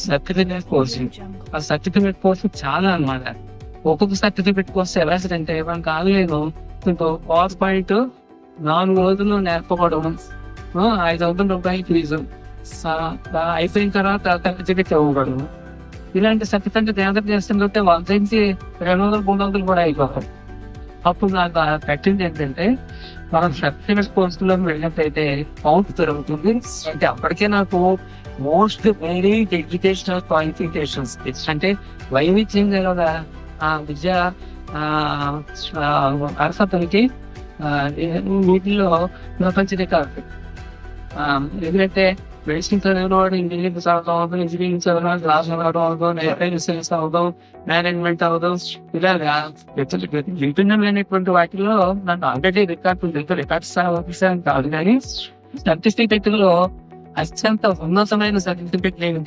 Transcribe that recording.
Certificate course. ఆ certificate course చాలా అన్నమాట. ఒక్కొక్క సర్టిఫికేట్ కోర్స్ ఎలా అంటే మనకు ఆగలేదు. ఇంకో పవర్ పాయింట్ 4 రోజుల్లో నేర్పబడడం, ₹5,000 ఫీజు, అయిపోయిన తర్వాత సర్టిఫికేట్ ఇవ్వబడడం. ఇలాంటి సర్టిఫికేట్ గ్యాదర్ చేస్తుంటే వాళ్ళ నుంచి 200, 300 కూడా అయిపోతాయి. అప్పుడు నాకు పెట్టింది ఏంటంటే మనం సర్టిఫికేట్ కోర్సులో వెళ్ళినట్టయితే కౌంట్ పెరుగుతుంది. అంటే అప్పటికే నాకు మోస్ట్ వెరీ ఎడ్యుకేషనల్ క్వాలిఫికేషన్స్ అంటే వైవిధ్యం గల విద్యా అర్హతలకి వీటిల్లో ప్రపంచ రికార్డు. ఎందుకంటే మెడిసిన్ చదివినవాడు ఇంజనీరింగ్ చదవడం, ఇంజనీరింగ్ చదవడం, క్లాస్ చదవడం, సైన్స్ అవడం, మేనేజ్మెంట్ అవడం, ఇలాగా విభిన్నమైనటువంటి వాటిల్లో నాకు ఆల్రెడీ రికార్డ్స్ ఆఫీసర్ కాదు, కానీ సర్టిఫికెట్ లో అత్యంత ఉన్నతమైన సర్టిఫికెట్ నేను